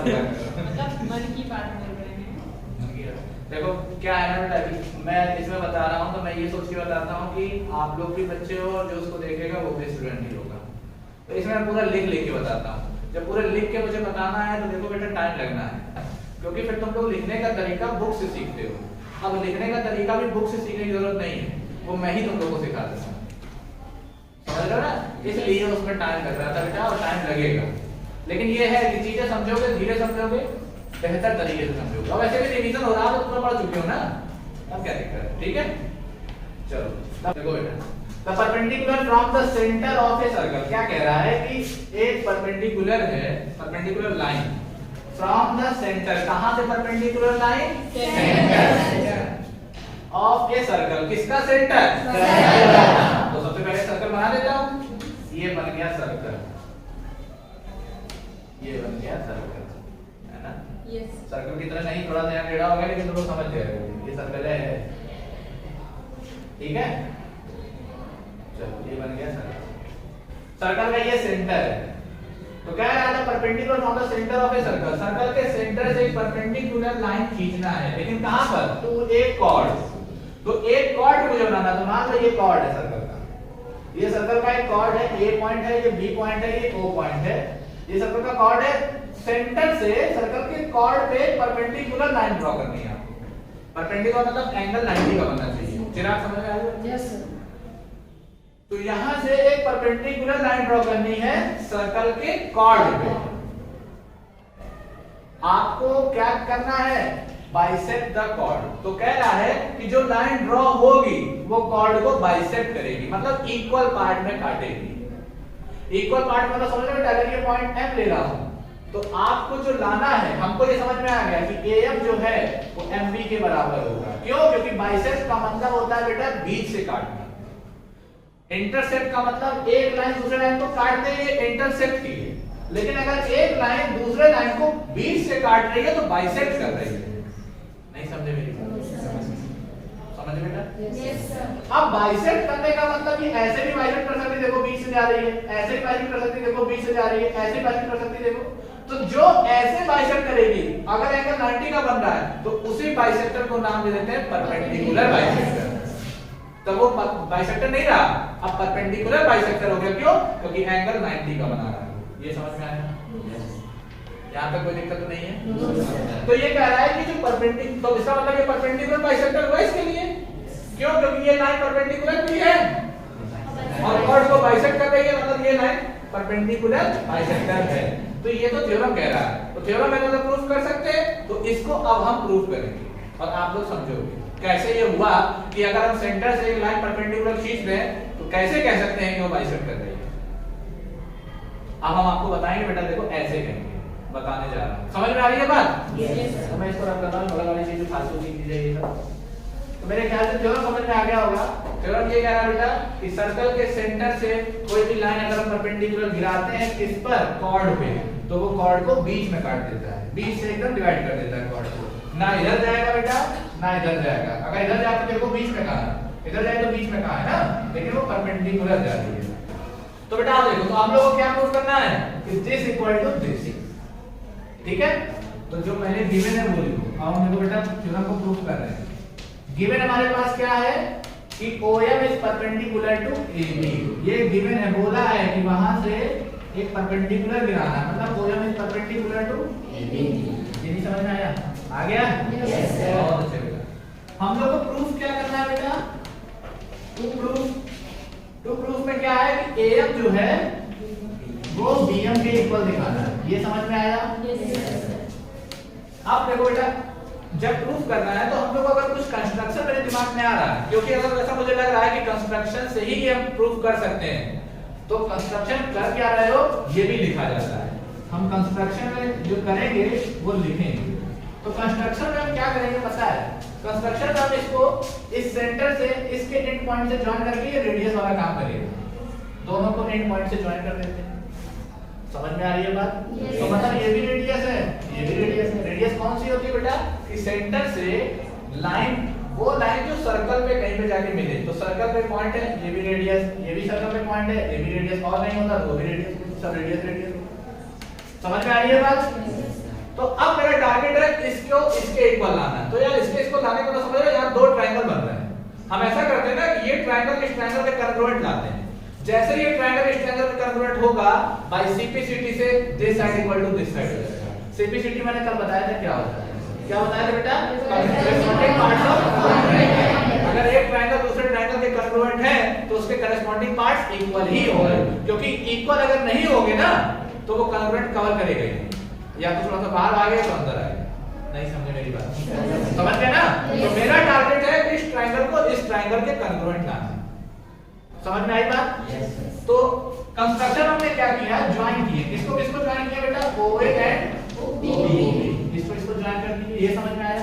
मतलब मन की बात बोल रहे हैं। देखो क्या है ना बेटा कि मैं इसमें बता रहा हूँ तो मैं ये सोच के बताता हूँ कि आप लोग भी बच्चे हो और जो उसको देखेगा वो भी स्टूडेंट ही होगा। तो इसमें मैं पूरा लिख के बताता हूँ। जब पूरे लिख के मुझे बताना है तो देखो बेटा टाइम लगना है, क्योंकि फिर तुम लोग लिखने का तरीका बुक से सीखते हो। अब लिखने का तरीका भी बुक से सीखने की जरूरत नहीं है, वो मैं ही तुम लोगों को सिखा देता हूँ, समझ रहे हो ना। इसलिए उसमें टाइम लग रहा था बेटा और टाइम लगेगा, लेकिन ये है कि चीजें समझोगे, धीरे समझोगे, बेहतर तरीके से समझोगे। अब वैसे भी रिवीजन हो रहा है तो तुम पढ़ चुके हो ना, अब क्या दिक्कत है, ठीक है। चलो देखो बेटा, the perpendicular from the centre of a circle, क्या कह रहा है कि एक परपेंडिकुलर है, perpendicular line from the centre, कहां से perpendicular line, centre of a circle, किसका सेंटर, तो सबसे पहले सर्कल बना देता हूं, ये बन गया सर्कल, ये बन गया सर्कल, है ना। यस सर्कल की तरह नहीं, थोड़ा सा टेढ़ा हो गया लेकिन तुम लोग समझ गए, ये सर्कल है, ठीक है। चलो ये बन गया सर्कल, सर्कल का ये सेंटर है। तो क्या रहा था, perpendicular from the centre of a circle, circle के सेंटर से एक परपेंडिकुलर लाइन खींचना है, लेकिन कहां पर, टू ए कॉर्ड। तो एक कॉर्ड मुझे बनाना, तो मान लो ये कॉर्ड है सर्कल का, ये सर्कल का एक कॉर्ड है, ए पॉइंट है, ये बी पॉइंट है, ये ओ पॉइंट है, ये सर्कल का कॉर्ड है। सेंटर से सर्कल के कॉर्ड पे परपेंडिकुलर लाइन ड्रॉ करनी है आपको। परपेंडिकुलर मतलब एंगल 90 का बनना चाहिए, चिराग समझ में आ रहा है। Yes sir. तो यहां से एक परपेंडिकुलर लाइन ड्रॉ करनी है सर्कल के कॉर्ड पे। आपको क्या करना है, बाइसेक्ट द कॉर्ड। तो कह रहा है कि जो लाइन ड्रॉ होगी वो कॉर्ड को बाइसेक्ट करेगी, मतलब इक्वल पार्ट में काटेगी। इक्वल पार्ट मतलब समझ रहे हो, अगर ये पॉइंट एम ले रहा हूं तो आपको जो लाना है, हमको ये समझ में आ गया कि एएम जो है वो एमबी के बराबर होगा। क्यों, क्योंकि बाइसेक्ट का मतलब होता है बेटा बीच से काटना, इंटरसेप्ट का मतलब एक लाइन दूसरे लाइन को काट दे, ये इंटरसेप्ट की है। लेकिन अगर एक लाइन दूसरे लाइन को बीच से काट रही है तो बाइसेक्ट कर रही है। नहीं समझे मेरी बात, समझ बेटा। Yes sir. अब बाइसेक्ट करने का मतलब ये ऐसे भी बाइसेक्ट कर सकती, देखो बीच से जा रही है, ऐसे भी बाइसेक्ट कर सकती, देखो बीच से जा रही है, ऐसे भी बाइसेक्ट कर सकती, देखो। तो जो ऐसे बाइसेक्ट करेगी, अगर एंगल 90 का बन रहा है तो उसी बाइसेक्टर को नाम दे देते हैं परपेंडिकुलर बाइसेक्टर। तो वो बाइसेक्टर नहीं रहा, अब परपेंडिकुलर बाइसेक्टर हो गया। क्यों, क्योंकि एंगल 90 का बना रहा है। ये समझ में आया, यहाँ पे कोई दिक्कत तो नहीं है। तो ये कह रहा है कि जो परपेंडिकुलर, तो इसका मतलब ये परपेंडिकुलर बाइसेक्टर हुआ इसके लिए। क्यों, क्योंकि ये लाइन परपेंडिकुलर भी है और कॉर्ड को बाइसेक्ट कर रही है, मतलब ये लाइन परपेंडिकुलर बाइसेक्टर है। तो ये तो थ्योरम कह रहा है, तो थ्योरम है तो प्रूफ कर सकते हैं। तो इसको अब हम प्रूफ करेंगे और आप लोग समझोगे कैसे ये हुआ कि अगर हम सेंटर से एक लाइन परपेंडिकुलर खींच दें तो कैसे कह सकते हैं कि वो बाइसेक्ट कर रही है। अब हम आपको बताएंगे बेटा, देखो ऐसे कहेंगे, बताने जा रहा हूं, समझ में आ रही है बात। Yes sir. तो मैं इसको रख कर रहा हूं, बगल वाली चीज फालतू की चीजें ये सब। तो मेरे ख्याल से थ्योरम समझ में आ गया होगा। थ्योरम ये कह रहा है बेटा कि सर्कल के सेंटर से कोई भी लाइन अगर हम परपेंडिकुलर गिराते हैं किस पर, कॉर्ड पे, तो वो कॉर्ड को बीच में काट देता है, बीच से एकदम डिवाइड कर देता है कॉर्ड को। ना इधर जाएगा बेटा ना इधर जाएगा। अगर इधर जाए तो देखो बीच में कहां है, इधर जाए तो बीच में कहां है ना, लेकिन वो परपेंडिकुलर जा रही है। तो बेटा आप देखो, तो हम लोगों को क्या प्रूफ करना है कि दिस इक्वल टू दिस, ठीक है। तो जो मैंने गिवन है वो लिखो। अब हम देखो बेटा थ्योरम को प्रूफ कर रहे हैं। गिवन हमारे पास क्या है कि OM is perpendicular to AB। ये गिवन है, बोला है कि वहां से एक परपेंडिकुलर गिराना है, मतलब OM is perpendicular to AB। ये नहीं समझ में आया, आ गया। Yes sir. बहुत अच्छे बेटा। हम लोग को प्रूफ क्या करना है बेटा, टू प्रूफ में क्या है कि AM जो है वो BM के इक्वल दिखाना है। ये समझ में आया। Yes sir. अब देखो बेटा, जब प्रूफ करना है तो हम लोग अगर कुछ कंस्ट्रक्शन मेरे दिमाग में आ रहा है, क्योंकि अगर ऐसा मुझे लग रहा है कि कंस्ट्रक्शन से ही हम प्रूफ कर सकते हैं, तो कंस्ट्रक्शन कर क्या रहे हो ये भी लिखा जाता है। हम कंस्ट्रक्शन में जो करेंगे वो लिखेंगे। तो कंस्ट्रक्शन में हम क्या करेंगे पता है, कंस्ट्रक्शन में हम इसको इस सेंटर से इसके एंड पॉइंट से ज्वाइन करके ये रेडियस वाला काम करेगा। दोनों को एंड पॉइंट से ज्वाइन कर देते हैं। समझ में आ रही है बात। Yes. तो मतलब ये भी रेडियस है, ये भी रेडियस है। रेडियस कौन सी होती है बेटा, कि सेंटर से लाइन, वो लाइन जो सर्कल पे कहीं पे जाके मिले, तो सर्कल पे पॉइंट है, ये भी रेडियस, ये भी सर्कल पे पॉइंट है, ये भी रेडियस, और नहीं होता तो वो भी रेडियस, सब रेडियस रेडियस। समझ में आ रही है बात। तो अब मेरा टारगेट है इसको इसके इक्वल लाना है। तो यार इसको लाने को तो समझ रहे हो, यहाँ दो ट्रायंगल बन रहे हैं। हम ऐसा करते हैं ना कि ये ट्रायंगल इस ट्रायंगल के कॉन्ग्रुएंट लाते हैं। जैसे ये ट्रायंगल इस ट्रायंगल के कॉन्ग्रुएंट होगा बाय सीपीसीटी से this side equal to this side. CPCT मैंने कल बताया था क्या होता है, क्या बताया था बेटा? कॉरेस्पॉन्डिंग पार्ट्स ऑफ, अगर एक ट्रायंगल दूसरे ट्रायंगल के कॉन्ग्रुएंट है तो उसके कॉरेस्पॉन्डिंग पार्ट्स इक्वल ही होंगे, क्योंकि इक्वल अगर नहीं होंगे ना तो वो कॉन्ग्रुएंट कवर करेगा ही, या तो थोड़ा सा बाहर आ गया तो अंदर आ गया। नहीं समझे मेरी बात? समझ गए ना? तो मेरा टारगेट है कि इस ट्रायंगल को इस ट्रायंगल के कॉन्ग्रुएंट लाना। समझ में आई बात? तो कंस्ट्रक्शन हमने क्या किया, ज्वाइन किए। किसको किसको ज्वाइन किया बेटा? OA and OB। इसको ज्वाइन कर दीजिए, ये समझ में आया?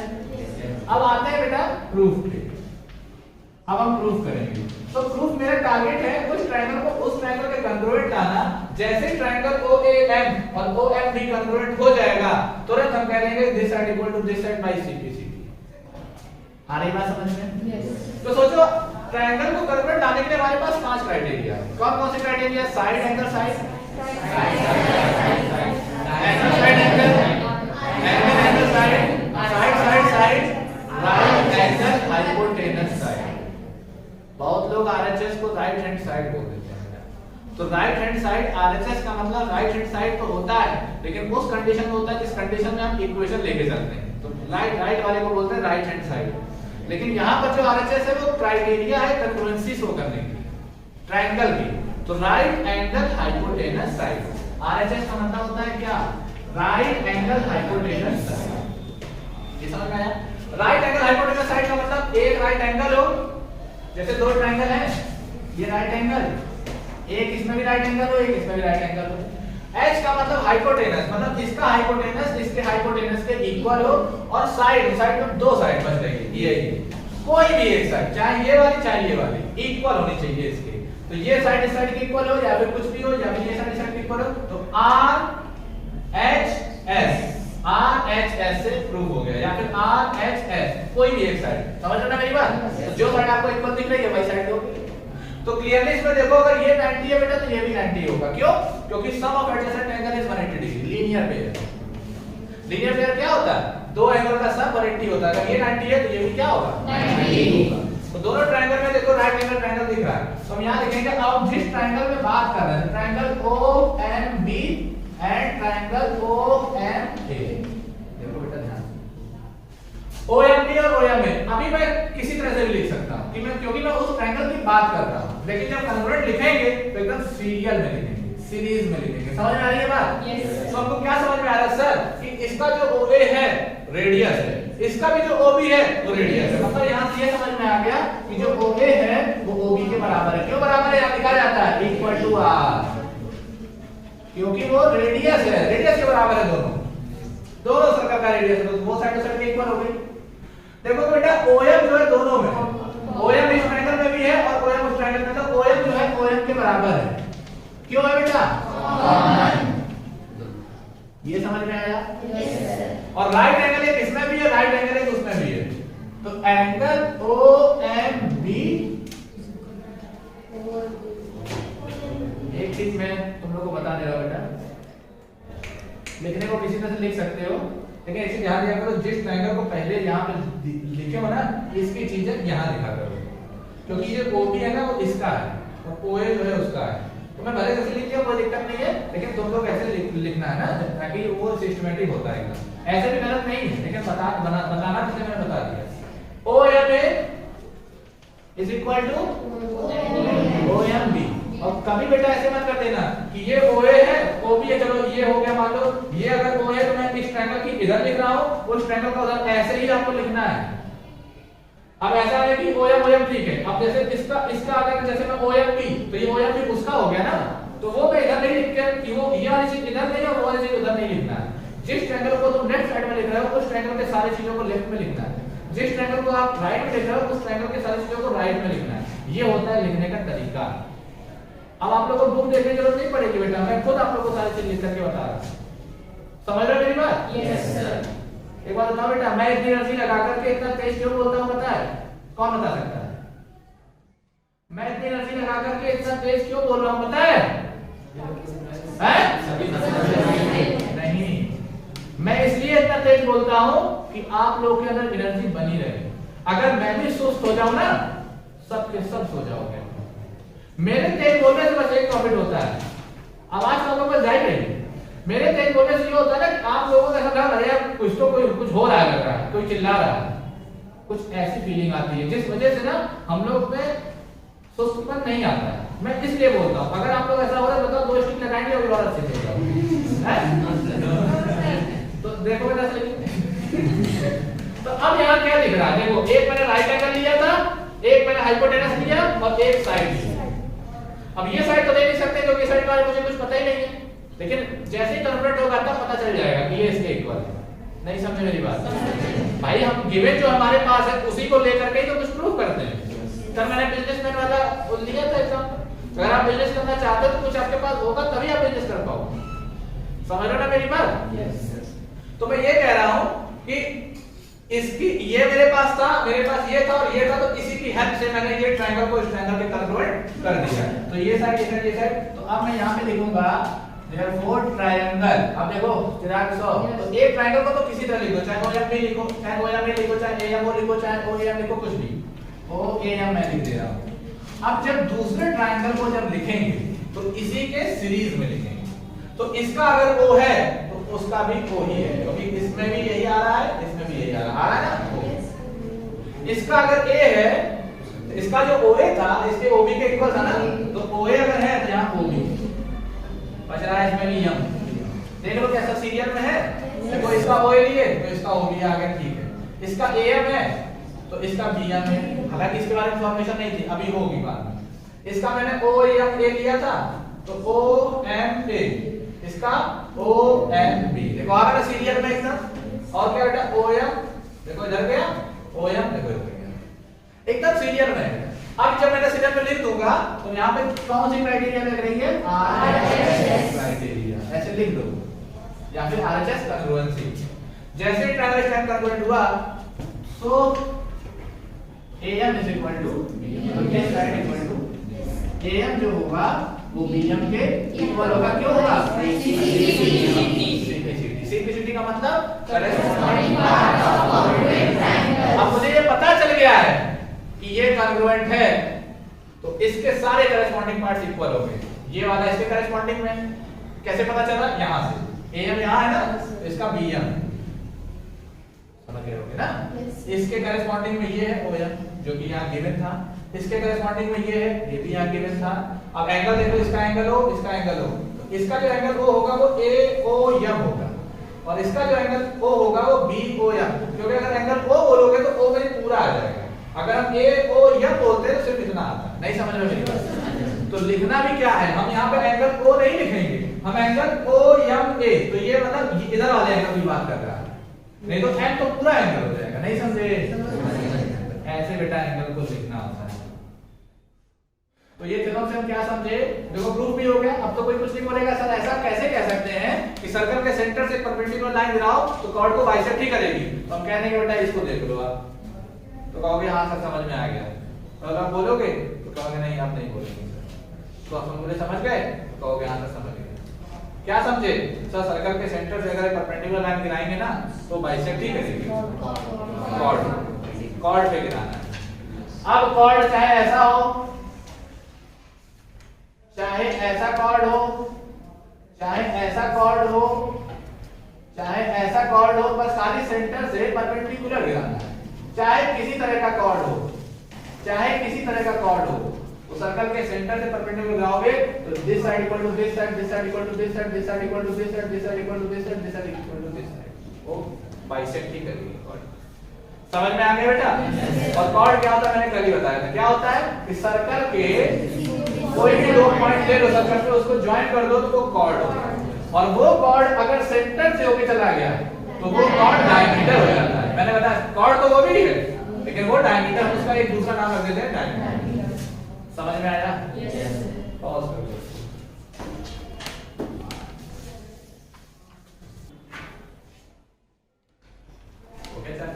अब आते हैं बेटा प्रूफ पे। अब हम प्रूफ करेंगे। तो प्रूफ मेरा टारगेट है उस ट्रायंगल को उस ट्रायंगल के कॉन्ग्रुएंट लाना। जैसे ट्रायंगल OAM और OMB कॉन्ग्रुएंट हो जाएगा तुरंत हम कह देंगे this side equal to this side by CPCT. आ रही बात समझ में? यस। तो सोचो ट्रायंगल को कॉन्ग्रुएंट लाने के लिए हमारे पास 5 क्राइटेरिया है। कौन कौन से criteria? Side angle side, angle side angle, angle angle side, side side side, right angle hypotenuse side. बहुत लोग आरएचएस को राइट हैंड साइड बोल देते हैं। तो राइट हैंड साइड, आरएचएस का मतलब राइट हैंड साइड तो होता है, लेकिन उस कंडीशन में होता है जिस कंडीशन में हम इक्वेशन लेके चलते हैं। तो राइट वाले को बोलते हैं राइट हैंड साइड। लेकिन यहाँ पर जो आरएचएस है वो क्राइटेरिया है कॉन्ग्रुएंसी शो करने की ट्रायंगल की। तो right angle hypotenuse side, RHS का मतलब होता है क्या? Right angle hypotenuse side. ये समझ में आया? राइट एंगल हाइपोटेनस साइड का मतलब एक राइट एंगल हो, जैसे दो ट्रायंगल है, ये राइट एंगल, एक इसमें भी राइट एंगल हो, एक इसमें भी राइट एंगल हो। H का मतलब हाइपोटेनस, मतलब इसका हाइपोटेनस इसके हाइपोटेनस के इक्वल हो, और साइड में दो साइड बच रही है, ये कोई भी एक साइड, चाहे ये वाली चाहे ये वाली, इक्वल होनी चाहिए इसके। तो ये साइड इस साइड के इक्वल हो, या फिर कुछ भी हो, या फिर ये साइड इस साइड के इक्वल हो। तो RHS से प्रूव हो गया, या फिर RHS कोई भी एक साइड। समझ रहे ना मेरी बात? तो जो साइड आपको इक्वल दिख रही है वही साइड होगी। तो क्लियरली इसमें देखो, अगर ये 90 है बेटा तो ये भी 90 होगा। क्यों? क्योंकि sum of adjacent angle is 180 degree. Linear pair, linear pair क्या होता है? दो एंगल का सम 180 होता है। अगर ये 90 है तो ये भी क्या होगा? 90 होगा। तो दोनों ट्रायंगल में देखो राइट एंगल ट्रायंगल दिख रहा है, तो हम यहां लिखेंगे अब जिस ट्रायंगल में बात कर रहे हैं, triangle OMB and triangle OMA। देखो बेटा ध्यान, OMB और OMA अभी मैं किसी तरह से भी लिख सकता हूं कि क्योंकि मैं उस ट्रायंगल की बात कर रहा हूं, लेकिन जब कॉन्ग्रुएंट लिखेंगे तो एकदम सीरियल में लिखेंगे, सीरीज में लिखेंगे। समझ में आ रही है बात? यस। तो आपको क्या समझ में आ रहा है सर कि इसका जो OA है रेडियस है, इसका भी जो OB है वो रेडियस है। मतलब यहां से ये समझ में आ गया कि जो OA है वो OB के बराबर है। क्यों बराबर है? यहां लिखा जाता है इक्वल टू R, क्योंकि वो रेडियस है, रेडियस के बराबर है दोनों सर्कल का रेडियस, तो वो साइड साइड के इक्वल हो गई। देखो तो बेटा OM जो है दोनों में, OM इस ट्रायंगल में भी है और OM उस ट्रायंगल में, तो OM जो है OM के बराबर है। क्यों है बेटा? ये समझ में आया? यस। और राइट एंगल एक इसमें भी है, राइट एंगल एक उसमें भी है। तो एंगल OMB, एक चीज मैं तुम लोग को बता दे रहा हूं बेटा, लिखने को किसी तरह से लिख सकते हो, लेकिन इसे ध्यान दिया करो जिस ट्रायंगल को पहले यहाँ पे लिखे हो ना, इसकी चीजें यहाँ लिखा करो, क्योंकि ये OB है ना वो इसका है और OA जो है उसका है। तो मैं भले कैसे लिख दिया कोई दिक्कत नहीं है, लेकिन तुम लोग ऐसे लिखना है ना ताकि वो सिस्टमैटिक होता है एकदम। ऐसे भी गलत नहीं है, लेकिन बताना जैसे मैंने बता दिया। OMA is equal to OMB। और कभी बेटा ऐसे मत कर देना कि ये OA है OB है, चलो ये हो गया, मान लो ये अगर O है तो मैं इस ट्रायंगल की इधर लिख रहा हूं, उस ट्रायंगल का उधर, ऐसे ही आपको लिखना है। अब ऐसा है कि OM ठीक है, अब जैसे इसका अगर जैसे मैं OMB तो ये OMB उसका हो गया ना, तो वो मैं इधर नहीं लिख के कि वो ये वाली चीज इधर नहीं है और वो वाली चीज उधर नहीं लिखना है। जिस ट्रायंगल को तुम लेफ्ट साइड में लिख रहे हो उस ट्रायंगल के सारी चीजों को लेफ्ट में लिखना है, जिस ट्रायंगल को आप राइट में लिख रहे हो उस ट्रायंगल के सारी चीजों को राइट में लिखना है। ये होता है लिखने का तरीका। अब आप लोगों को बुक देखने की जरूरत नहीं पड़ेगी बेटा, मैं खुद आप लोगों को सारी चीज लिख करके बता रहा हूं। समझ रहे हो मेरी बात? Yes sir. एक बात बताओ बेटा, मैं इतनी एनर्जी लगा करके इतना तेज क्यों बोलता हूं पता है? कौन बता सकता है? मैं इतनी एनर्जी लगा करके इतना तेज क्यों बोल रहा हूं, पता है? नहीं, मैं इसलिए इतना तेज बोलता हूं कि आप लोगों के अंदर एनर्जी बनी रहे। अगर मैं भी सुस्त हो जाऊं ना, सब के सब सो जाओगे। मेरे तेज बोलने से बस एक प्रॉफिट होता है, आवाज आप लोगों को जाए नहीं। मेरे तेज बोलने से ये होता है ना कि आप लोगों को ऐसा लग रहा है कुछ तो कुछ हो रहा है, लग रहा है कोई चिल्ला रहा है, कुछ ऐसी फीलिंग आती है जिस वजह से ना हम लोग में सुस्तपन नहीं आता है। मैं इसलिए बोलता हूं, अगर आप लोग ऐसा हो रहा है बताओ, 2 स्टिक लगाएंगे और और अच्छे से तो देखो बेटा सही। तो अब यहाँ क्या दिख रहा है, देखो एक मैंने राइट एंगल लिया था, एक मैंने हाइपोटेनस लिया और एक साइड लिया। अब ये साइड तो दे नहीं सकते क्योंकि साइड का मुझे कुछ पता ही नहीं है, लेकिन जैसे ही कन्वर्ट होगा तब पता चल जाएगा कि ये इसके इक्वल है। नहीं समझे मेरी बात भाई? हम गिवन जो हमारे पास है उसी को लेकर के ही तो कुछ प्रूव करते हैं। सर मैंने बिजनेसमैन वाला लिया था एग्जांपल, अगर आप बिजनेस करना चाहते हो तो कुछ आपके पास होगा तभी आप बिजनेस कर पाओगे। समझ रहे हो ना मेरी बात? तो मैं ये कह रहा हूं कि इसकी ये मेरे पास था, मेरे पास ये था और ये था, तो इसी की हेल्प से मैंने ये ट्रायंगल को इस ट्रायंगल के कन्वर्ट कर दिया। तो ये साइड ये साइड ये साइड, तो अब मैं यहां पे लिखूंगा therefore ट्रायंगल। अब देखो चिराग सो, तो एक ट्रायंगल को तो किसी तरह लिखो, चाहे ओ एम भी लिखो, चाहे ओ एम भी लिखो, चाहे ए एम ओ लिखो, चाहे ओ एम लिखो, कुछ भी ओ ए एम मैं लिख दे रहा हूं। अब जब दूसरे ट्रायंगल को जब लिखेंगे तो इसी के सीरीज में लिखेंगे। तो इसका अगर ओ है तो उसका भी ओ ही है, क्योंकि इसमें भी यही आ रहा है, इसमें भी यही आ रहा है ना। इसका अगर ए है तो इसका जो ओ ए था इसके ओ बी के इक्वल था ना, तो ओ ए अगर है तो यहां ओ बी बच रहा है, इसमें भी यम। देख लो कैसा सीरियल में है, देखो इसका ओ ए लिए तो इसका ओ बी आ गया, ठीक है। इसका ए एम है तो इसका बी एम है, हालांकि इसके बारे में इंफॉर्मेशन नहीं थी, अभी होगी बाद में। इसका मैंने ओ एम ए लिया था तो ओ एम ए, इसका ओ एम बी, देखो आ गया सीरियल में एकदम। और क्या बेटा ओ एम, देखो इधर गया ओ एम, देखो इधर गया, एकदम सीरियल में। अब जब मैं सीरियल में लिख दूंगा तो यहाँ पे कौन सी क्राइटेरिया लग रही है, आरएचएस क्राइटेरिया, ऐसे लिख दो, या फिर आरएचएस कॉन्ग्रुएंसी। जैसे ही ट्रायंगल स्टैंड कन्वर्ट हुआ सो AM is equal to BM, this side equal to AM जो होगा वो BM के इक्वल होगा। क्यों होगा? सिंप्लिसिटी का मतलब corresponding part of congruent triangle. अब मुझे ये पता चल गया है कि ये कॉन्ग्रुएंट है तो इसके सारे करेस्पॉन्डिंग पार्ट्स इक्वल हो गए। ये वाला इसके करेस्पॉन्डिंग में, कैसे पता चला? यहाँ से AM यहाँ है ना, तो इसका BM समझ गए होगे ना। इसके करेस्पॉन्डिंग में ये है OM जो कि यहाँ गिवन था, इसके करेस्पॉन्डिंग में ये है, ये भी यहाँ गिवन था। अब एंगल देखो, इसका एंगल हो, इसका एंगल हो, तो इसका जो एंगल O होगा वो AOM होगा और इसका जो एंगल O होगा वो BOM, क्योंकि अगर एंगल O बोलोगे तो O में पूरा आ जाएगा। अगर हम AOM बोलते हैं तो सिर्फ इतना आता है। नहीं समझ रहे मेरी बात? तो लिखना भी क्या है, हम यहाँ पे एंगल O नहीं लिखेंगे, हम एंगल OMA, तो ये मतलब इधर वाले एंगल की बात कर रहा है, नहीं तो एम तो पूरा एंगल हो जाएगा। नहीं समझे? ऐसे बेटा एंगल को लिखना होता है। तो ये थ्योरम से हम क्या समझे, देखो प्रूफ भी हो गया। अब तो कोई कुछ नहीं बोलेगा सर ऐसा कैसे कह सकते हैं कि सर्कल के सेंटर से परपेंडिकुलर लाइन गिराओ तो कॉर्ड को बाइसेक्ट ही करेगी। तो हम कह देंगे बेटा इसको देख लो आप, तो कहोगे हाँ सर समझ में आ गया। तो अगर आप बोलोगे तो कहोगे नहीं आप नहीं बोलेंगे तो आप मुझे समझ गए, तो कहोगे हाँ सर समझ गए। क्या समझे सर? सर्कल के सेंटर से अगर परपेंडिकुलर लाइन गिराएंगे ना तो बाइसेक्ट ही करेगी, कॉर्ड पे गिराना है। अब कॉर्ड चाहे ऐसा हो, चाहे ऐसा कॉर्ड हो, चाहे ऐसा कॉर्ड हो, चाहे ऐसा कॉर्ड हो, बस खाली सेंटर से परपेंडिकुलर गिराना है। चाहे किसी तरह का कॉर्ड हो, चाहे किसी तरह का कॉर्ड हो, तो सर्कल के सेंटर से परपेंडिकुलर गिराओगे तो this side equal to this side, this side equal to this side, this side equal to this side, this side equal to this side, this side equal to this side, वो bisect ही करेगी chord. समझ में आ गया बेटा? और cord क्या होता है मैंने कल ही बताया था। क्या होता है कि सर्कल के कोई भी दो पॉइंट ले लो सर्कल पे, उसको ज्वाइन कर दो तो वो कॉर्ड होगा। और वो कॉर्ड अगर सेंटर से होके चला गया तो वो कॉर्ड डायमीटर हो जाता है। मैंने बताया कॉर्ड तो वो भी है लेकिन वो डायमीटर, उसका एक दूसरा नाम रख देते हैं डायमीटर। समझ में आया? पॉज कर दो। ओके सर,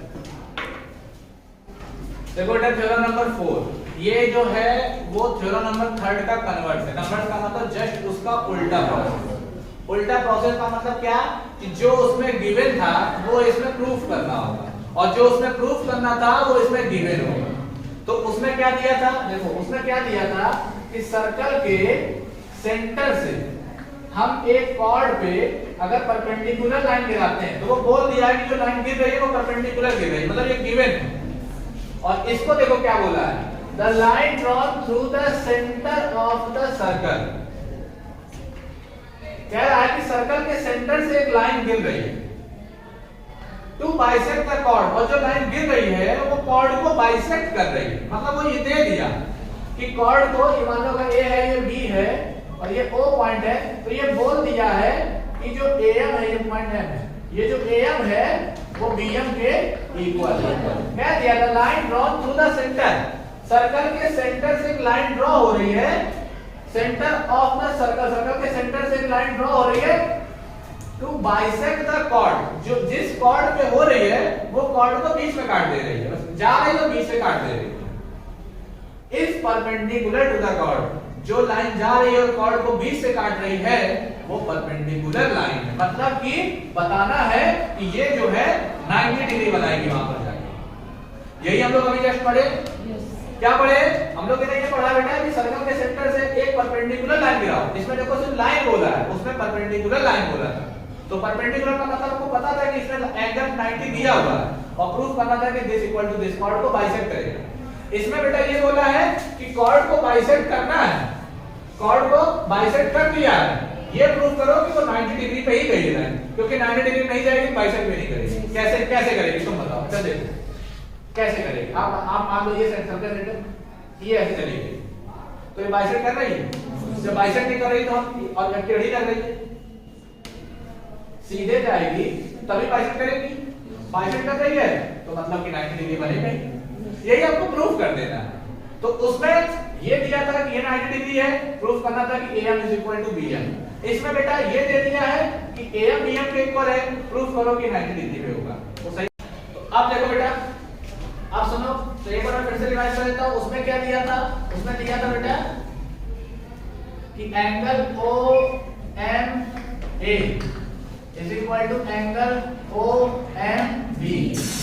देखो बेटा थ्योरम नंबर 4 ये जो है वो थ्योरम नंबर 3 का कन्वर्ट है। कन्वर्ट का मतलब जस्ट उसका उल्टा प्रोसेस। उल्टा प्रोसेस का मतलब क्या कि जो उसमें गिवन था वो इसमें प्रूफ करना होगा, और जो उसमें प्रूफ करना था वो इसमें गिवन होगा। तो उसमें क्या दिया था, देखो उसमें क्या दिया था कि सर्कल के सेंटर से हम एक कॉर्ड पे अगर परपेंडिकुलर लाइन गिराते हैं तो वो बोल दिया है कि जो लाइन गिर रही है वो परपेंडिकुलर गिर रही है, मतलब ये गिवन है। और इसको देखो क्या बोला है, the line drawn through the centre of the circle. कह रहा है कि सर्कल के सेंटर से एक लाइन गिर रही है टू बाइसेक्ट द कॉर्ड, और जो लाइन गिर रही है वो कॉर्ड को बाइसेक्ट कर रही है। मतलब वो ये दे दिया कि कॉर्ड को, ये मान लो अगर ए है, ये बी है और ये ओ पॉइंट है, तो ये बोल दिया है कि जो एम है, ये पॉइंट है, ये जो एम है वो बीएम के इक्वल है। कह दिया the line drawn through the centre, circle के सेंटर से एक लाइन ड्रॉ हो रही है, centre of the circle, circle के सेंटर से एक लाइन ड्रॉ हो रही है टू बाइसेक्ट द कॉर्ड, जो जिस कॉर्ड पे हो रही है वो कॉर्ड को बीच में काट दे रही है, बस जा रही है तो बीच से काट दे रही है। इस परपेंडिकुलर टू द कॉर्ड, जो लाइन जा रही है और कॉर्ड को बीच से काट रही है वो परपेंडिकुलर लाइन है, मतलब कि बताना है कि ये जो है 90 डिग्री बनाएगी वहां पर जाके। यही हम लोग अभी जस्ट पढ़े, क्या पढ़े हम लोग ने, ये पढ़ा बेटा कि सर्कल के सेंटर से एक परपेंडिकुलर लाइन गिराओ। इसमें देखो सिर्फ लाइन बोला है, उसमें परपेंडिकुलर लाइन बोला था। तो परपेंडिकुलर का मतलब आपको पता था कि इसमें एंगल 90 दिया हुआ है और प्रूफ करना था कि this equal to this, chord को बाइसेक्ट करेगा। इसमें बेटा ये बोला है कि कॉर्ड को बाइसेक्ट करना है, कॉर्ड को बाइसेक्ट कर दिया है, ये प्रूफ करो कि वो 90 डिग्री पे ही गई है, क्योंकि 90 डिग्री नहीं जाएगी बाइसेक्ट भी नहीं करेगी। कैसे कैसे करेगी तुम बताओ, चल देखो कैसे करेगी। आप मान लो ये सर्कल सेंटर ये ऐसे चली गई, तो ये बाइसेक्ट कर रही है, जब बाइसेक्ट नहीं कर रही तो हम और टेढ़ी लग रही है, सीधे जाएगी तभी बाइसेक्ट करेगी, बाइसेक्ट कर रही है तो मतलब कि 90 डिग्री बनेगी। यही आपको प्रूफ कर देना है। तो उसमें ये दिया था कि ये 90 डिग्री है, प्रूफ करना था कि AM is equal to BM। इसमें बेटा ये दे दिया है कि AM BM के इक्वल है, प्रूफ करो कि 90 डिग्री पे होगा, तो सही। तो अब देखो बेटा, अब सुनो, तो एक बार मैं फिर से रिवाइज कर देता हूं। उसमें क्या दिया था, उसमें दिया था बेटा कि angle OMA is equal to angle OMB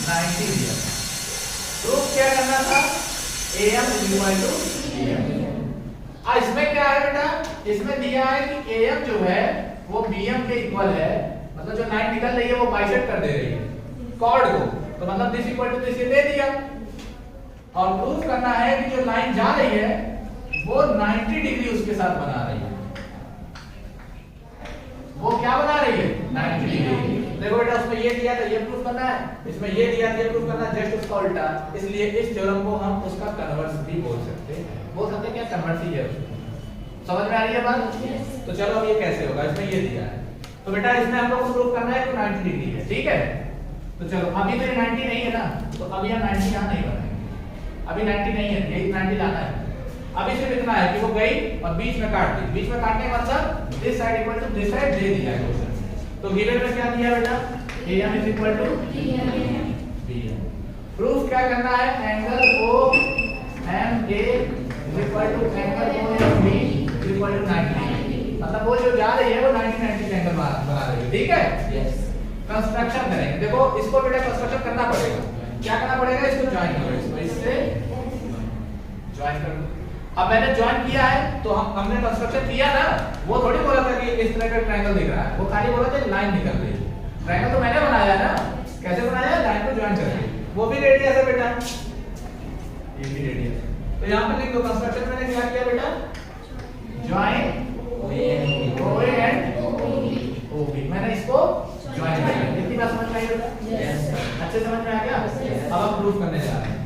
90 दिया। प्रूफ क्या करना था, AM is equal to BM। इसमें क्या है बेटा, इसमें दिया है कि AM जो है वो BM के इक्वल है, मतलब जो लाइन निकल रही है वो बाइसेक्ट कर दे रही है कॉर्ड को, तो मतलब दिस इक्वल टू दिस ये दे दिया। और प्रूफ करना है कि जो लाइन जा रही है वो 90 डिग्री उसके साथ बना रही है। वो क्या बना रही है, 90 डिग्री। देखो बेटा उसमें ये दिया था, ये प्रूफ करना है, इसमें ये दिया था, ये प्रूफ करना है, जस्ट उसका उल्टा। इसलिए इस थ्योरम को हम उसका कन्वर्स भी बोल सकते हैं। बोल सकते हैं क्या, कन्वर्स ही है। समझ में आ रही है बात? तो चलो अब ये कैसे होगा, इसमें ये दिया है तो बेटा इसमें हम लोग को प्रूफ करना है कि 90 डिग्री है, ठीक है। तो चलो अभी तो ये 90 नहीं है ना, तो अभी यहाँ 90 यहाँ नहीं बनाएंगे, अभी 90 नहीं है, यही 90 लाना है। अभी सिर्फ इतना है कि वो गई और बीच में काट दी, बीच में काटने का मतलब this side equal to this side दे दिया है क्वेश्चन। तो गिवन में क्या दिया बेटा, AM is equal to BM। Proof क्या करना है, angle OMA is equal to angle OMB is equal to 90, मतलब वो जो जा रही है वो 90 एंगल बना रही है, ठीक है। यस, कंस्ट्रक्शन करेंगे। देखो इसको बेटा कंस्ट्रक्शन करना पड़ेगा, क्या करना पड़ेगा, इसको ज्वाइन करो, इसको इससे ज्वाइन करो। अब मैंने ज्वाइन किया है तो हमने कंस्ट्रक्शन किया ना, वो थोड़ी बोला था कि इस तरह का ट्रायंगल दिख रहा है, वो खाली बोला था लाइन निकल रही है। ट्रायंगल तो मैंने बनाया ना, कैसे बनाया, लाइन को ज्वाइन करके, वो भी रेडियस है बेटा, ये भी रेडियस। तो यहां पे लिख दो, कंस्ट्रक्शन मैंने क्या किया बेटा, ज्वाइन OA एंड OB, मैंने इसको ज्वाइन कर दिया। इतनी बात समझ में आई बेटा? यस, अच्छे समझ में आ गया। अब हम प्रूफ करने जा रहे हैं।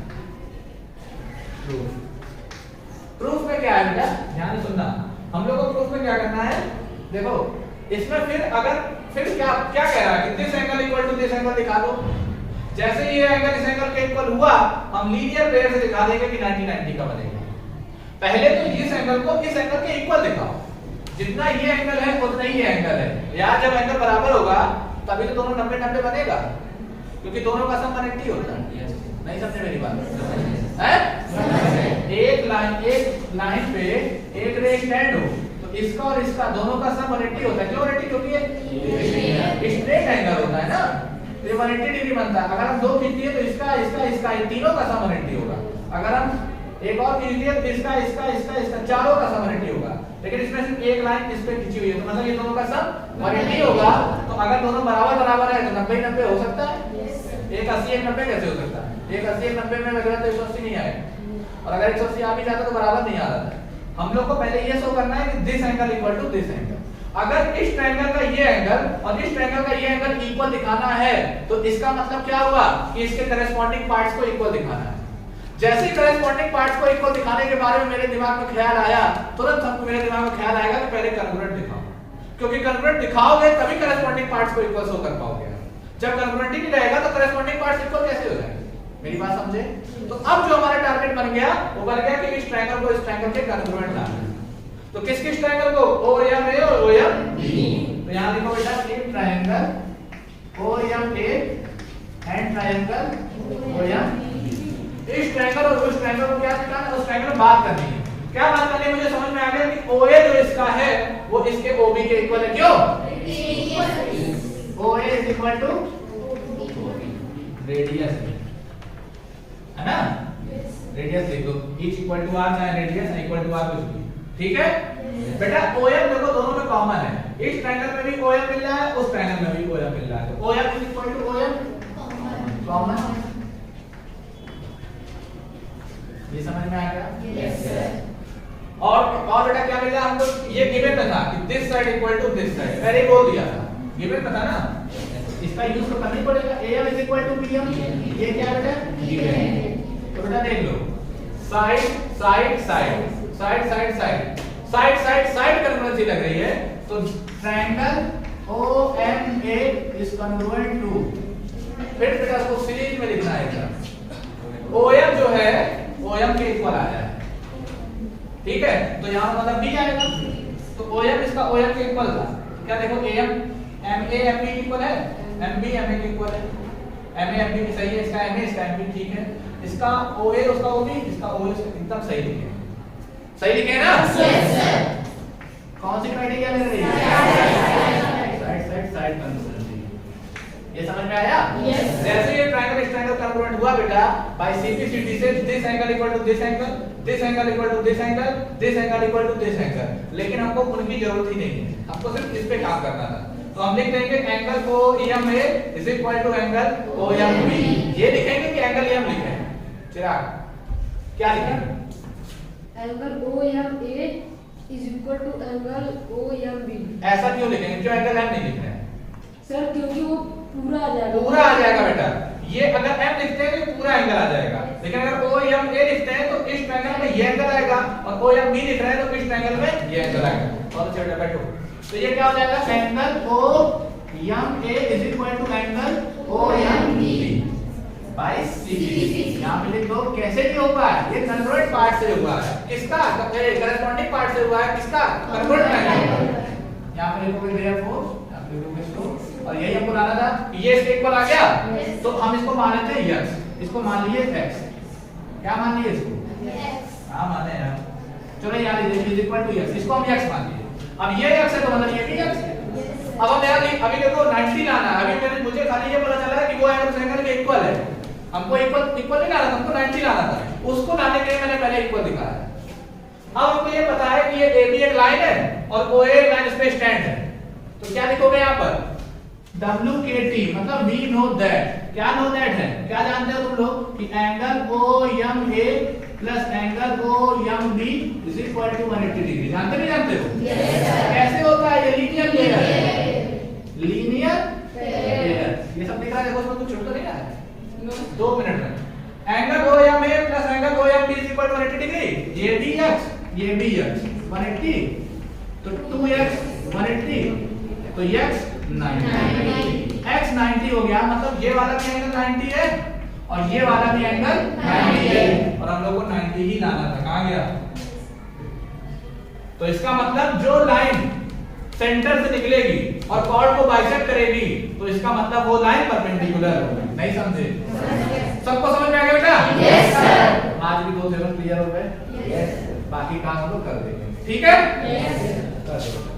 प्रूफ में क्या है बेटा, ध्यान से सुनना। हम लोग को प्रूफ में क्या करना है, देखो इसमें फिर क्या कह रहा है कि this angle equal to this angle दिखा दो। जैसे ये एंगल इस एंगल के इक्वल हुआ, हम लीनियर पेयर से दिखा देंगे कि 90 का बनेगा। पहले तो इस एंगल को इस एंगल के इक्वल दिखाओ, जितना ये एंगल है उतना ही ये एंगल है। यार जब एंगल बराबर होगा तभी तो दोनों 90 बनेगा, क्योंकि दोनों का सम 180 होता है। नहीं समझे मेरी बात है? एक लाइन पे एक रे एक्सटेंड हो तो इसका और इसका दोनों का सम 180 होता है। क्यों 180? क्योंकि ये स्ट्रेट एंगल होता है ना, तो ये 180 डिग्री बनता है। अगर हम दो खींच दिए तो इसका इसका इसका ये तीनों का सम 180 होगा। अगर हम एक और खींच दिए तो इसका इसका इसका इसका चारों का सम 180 होगा। लेकिन इसमें सिर्फ एक लाइन इस पे खींची हुई है, तो मतलब ये दोनों का सम 180 होगा। तो अगर दोनों बराबर बराबर है तो 90 90 हो सकता है। एक 80 एक 90 कैसे हो सकता है? एक 80 एक 90 में लगेगा तो 180 नहीं आएगा, और अगर 180 आ भी जाता तो बराबर नहीं आ रहा है। हम लोग को पहले ये शो करना है कि this angle equal to this angle. अगर इस ट्रायंगल का ये एंगल और इस ट्रायंगल का ये एंगल इक्वल दिखाना है तो इसका मतलब क्या हुआ कि इसके करस्पॉन्डिंग पार्ट्स को इक्वल दिखाना है। जैसे ही करस्पॉन्डिंग पार्ट्स को इक्वल दिखाने के बारे में मेरे दिमाग में ख्याल आया, तुरंत हमको मेरे दिमाग में ख्याल आएगा कि पहले कॉन्ग्रुएंट दिखाओ, क्योंकि कॉन्ग्रुएंट दिखाओगे तभी करस्पॉन्डिंग पार्ट्स को इक्वल शो कर पाओगे। जब कॉन्ग्रुएंट ही नहीं रहेगा तो करस्पॉन्डिंग पार्ट्स इक्वल कैसे हो जाएंगे? मेरी बात समझे? तो अब जो हमारा टारगेट बन गया वो बन गया कि इस ट्रायंगल को इस ट्रायंगल के कॉन्ग्रुएंट लाना है। तो किस किस ट्रायंगल को? OMA और OMB। तो यहां देखो बेटा, एक triangle OMA and triangle OMB। इस ट्रायंगल और उस ट्रायंगल को क्या दिखाना है? उस ट्रायंगल में बात करनी है। क्या बात करनी है? मुझे समझ में आ गया कि OA जो इसका है वो इसके OB के इक्वल है। क्यों? OA is equal to radius है ना, रेडियस लिख दो, each equal to r, चाहे रेडियस है इक्वल टू r कुछ भी, ठीक है बेटा। OM देखो दोनों में कॉमन है, इस ट्रायंगल में भी OM मिल रहा है, उस ट्रायंगल में भी OM मिल रहा है, तो OM is equal to OM common. ये समझ में आ गया? Yes sir. और बेटा क्या मिल रहा है हमको? ये गिवन था कि this side equal to this side, पहले ही बोल दिया था, गिवन था ना, इसका यूज तो करना ही पड़ेगा। AM is equal to BM, ये क्या बेटा? गिवन। तो बेटा देख लो, side side side side side side side side side congruency लग रही है, तो triangle OMA is congruent to, फिर बेटा इसको सीरीज में लिखना है। OM जो है OM के इक्वल आ जाए, ठीक है, तो यहां पर मतलब B आएगा, तो OM इसका OM के इक्वल था। क्या देखो, AM MA MB के इक्वल है, MB MA के इक्वल है, MA MB की सही है, इसका MA इसका MB ठीक है, इसका OA उसका OB इसका OA एकदम सही लिखे, सही लिखे ना? Yes sir. कौन सी क्राइटेरिया लग रही है? Side side side congruency. ये समझ में आया? यस। जैसे ये ट्रायंगल इस ट्रायंगल कॉन्ग्रुएंट हुआ बेटा, बाय CPCD से this angle equal to this angle, this angle equal to this angle, this angle equal to this angle. लेकिन हमको उनकी जरूरत ही नहीं है, हमको सिर्फ इस पे काम करना था। तो हम लिख देंगे angle OEMA is equal to angle OMB। ये लिखेंगे कि एंगल EM लिखे हैं? चिराग क्या लिखेंगे? Angle OMA is equal to angle OMB। ऐसा क्यों लिखेंगे? क्यों एंगल M नहीं लिख रहे हैं? सर क्योंकि वो पूरा आ जाएगा। पूरा आ जाएगा बेटा, ये अगर M लिखते हैं तो पूरा एंगल आ जाएगा, लेकिन अगर OMA लिखते हैं तो इस ट्रायंगल में ये एंगल आएगा, और OMB लिख रहे हैं तो इस ट्रायंगल में ये एंगल आएगा। और बेटा बैठो, तो ये क्या हो जाएगा? Angle OMA is equal to angle OMB by CPC। यहां पे लिख दो, कैसे नहीं होगा? ये कन्वर्जेंट पार्ट से हुआ है, किसका? करस्पॉन्डिंग पार्ट से हुआ है, किसका? Convergent triangle. यहां पे लिखोगे देयरफॉर, यहां पे लिखोगे इसको, और यही हमको लाना था कि ये इसके इक्वल आ गया, तो हम इसको मान लेते हैं x, इसको मान लिए x। क्या मान लिए इसको? x। हां माने यार, चलो यार ये इज इक्वल टू x, इसको हम x मान लिए। अब ये x है तो मतलब ये भी x है। अब हम यार अभी देखो 90 लाना है, अभी मुझे खाली ये पता चला है कि वो एंगल एंगल के इक्वल है, हमको इक्वल इक्वल नहीं लाना था, हमको 90 लाना था, उसको लाने के लिए मैंने पहले इक्वल दिखाया। अब हमको ये पता है कि ये AB एक लाइन है और OA एक लाइन इस पे स्टैंड है, तो क्या लिखोगे यहाँ पर? WKT मतलब वी नो दैट। क्या नो दैट है? क्या जानते हो तुम लोग कि angle OMA plus angle OMB is equal to 180 degree. जानते नहीं जानते हो? Yes sir. कैसे होता है? ये लीनियर पेयर है, लीनियर पेयर। ये सब दिख रहा है, देखो उसमें कुछ छूट तो नहीं रहा है। 2 मिनट में angle OMA plus angle OMB is equal to 180 degree. ये भी x, ये भी x 180, तो 2x 180, तो x 90, x 90 हो गया, मतलब ये वाला भी एंगल 90 है और ये वाला भी एंगल 90 है, और हम लोग को 90 ही लाना था। कहां गया? तो इसका मतलब जो लाइन सेंटर से निकलेगी और कॉर्ड को बाइसेक्ट करेगी, तो इसका मतलब वो लाइन परपेंडिकुलर होगी। नहीं समझे? सबको समझ में आ गया बेटा? Yes sir. आज भी 2 थ्योरम क्लियर हो गए, यस। बाकी काम हम लोग कर देंगे, ठीक है? यस। कर दो